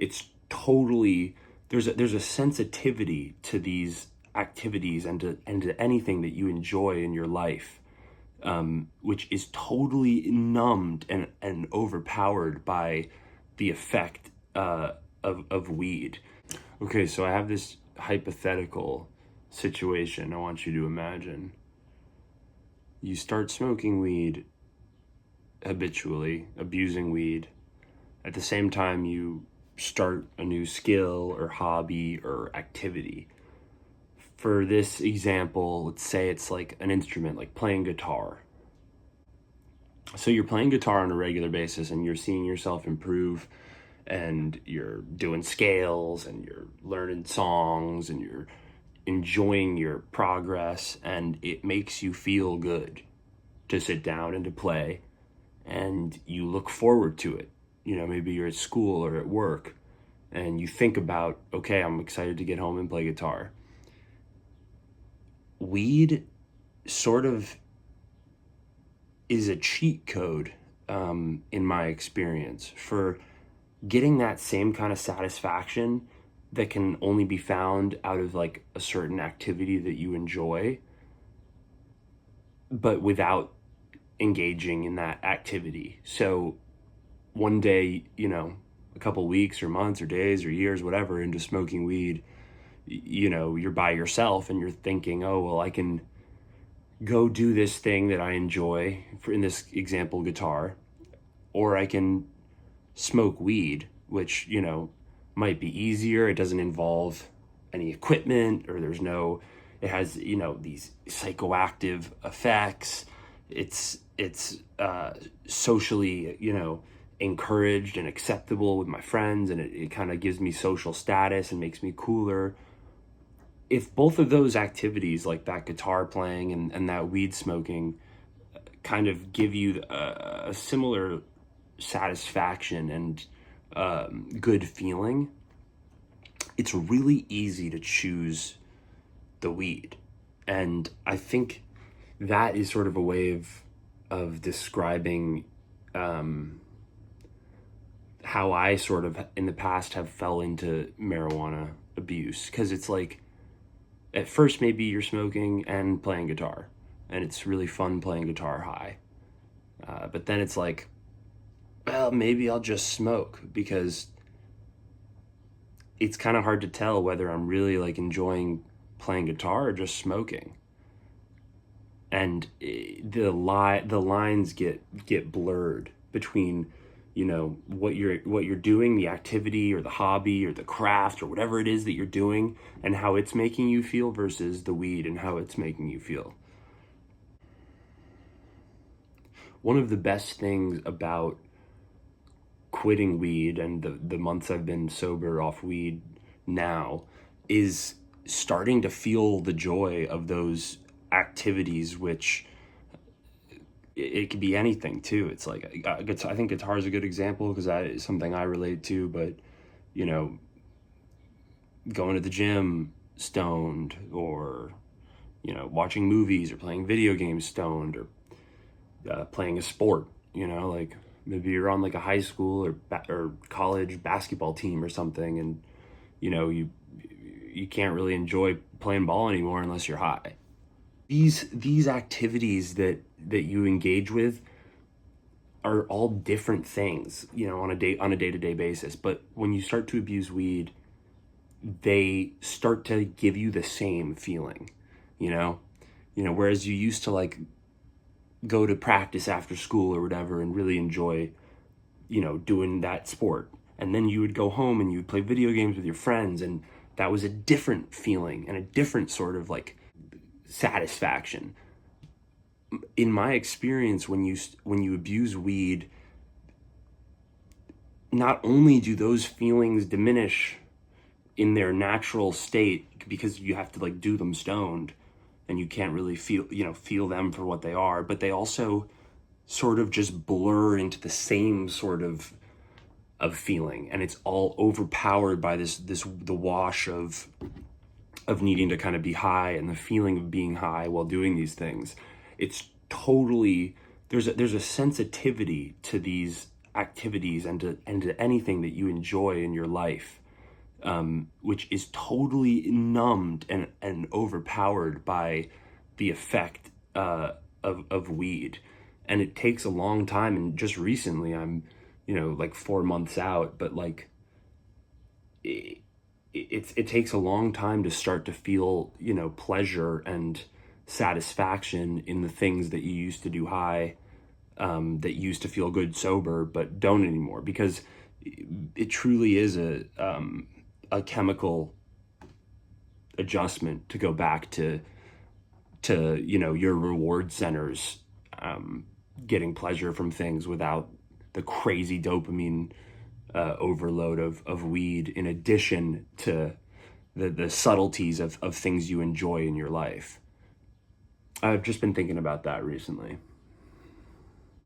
It's totally, there's a sensitivity to these activities and to anything that you enjoy in your life, which is totally numbed and overpowered by the effect of weed. Okay, so I have this hypothetical situation I want you to imagine. You start smoking weed habitually, abusing weed. At the same time, you start a new skill or hobby or activity. For this example, let's say it's like an instrument, like playing guitar. So you're playing guitar on a regular basis and you're seeing yourself improve, and you're doing scales and you're learning songs and you're enjoying your progress, and it makes you feel good to sit down and to play, and you look forward to it. You know, maybe you're at school or at work and you think about, okay, I'm excited to get home and play guitar. Weed sort of is a cheat code, in my experience, for getting that same kind of satisfaction that can only be found out of like a certain activity that you enjoy, but without engaging in that activity. So one day, you know, a couple weeks or months or days or years, whatever, into smoking weed, you know, you're by yourself and you're thinking, oh, well, I can go do this thing that I enjoy, for in this example, guitar, or I can smoke weed, which, you know, might be easier. It doesn't involve any equipment, or it has, you know, these psychoactive effects. It's socially, you know, encouraged and acceptable with my friends, and it kind of gives me social status and makes me cooler. If both of those activities, like that guitar playing and that weed smoking, kind of give you a similar satisfaction and good feeling, it's really easy to choose the weed. And I think that is sort of a way of describing how I sort of in the past have fell into marijuana abuse. Because it's like, at first maybe you're smoking and playing guitar, and it's really fun playing guitar high. But then it's like, well, maybe I'll just smoke, because it's kind of hard to tell whether I'm really like enjoying playing guitar or just smoking. And the lines get blurred between, you know, what you're doing, the activity or the hobby or the craft or whatever it is that you're doing, and how it's making you feel, versus the weed and how it's making you feel. One of the best things about quitting weed and the months I've been sober off weed now is starting to feel the joy of those activities, which it could be anything too. It's like, I think guitar is a good example because it's something I relate to, but, you know, going to the gym stoned, or, you know, watching movies or playing video games stoned, or playing a sport, you know, like maybe you're on like a high school or college basketball team or something, and, you know, you can't really enjoy playing ball anymore unless you're high. These activities that you engage with are all different things, you know, on a day-to-day basis. But when you start to abuse weed, they start to give you the same feeling, you know, whereas you used to like go to practice after school or whatever and really enjoy, you know, doing that sport. And then you would go home and you would play video games with your friends, and that was a different feeling and a different sort of like satisfaction. In my experience, when you abuse weed, not only do those feelings diminish in their natural state, because you have to like do them stoned and you can't really feel them for what they are, but they also sort of just blur into the same sort of feeling, and it's all overpowered by the wash of needing to kind of be high and the feeling of being high while doing these things. It's totally, there's a sensitivity to these activities and to anything that you enjoy in your life, which is totally numbed and overpowered by the effect of weed. And it takes a long time. And just recently, I'm, like 4 months out, but like it takes a long time to start to feel, pleasure and satisfaction in the things that you used to do high, that used to feel good sober, but don't anymore, because it truly is a chemical adjustment to go back to your reward centers, getting pleasure from things without the crazy dopamine overload of weed, in addition to the subtleties of things you enjoy in your life. I've just been thinking about that recently.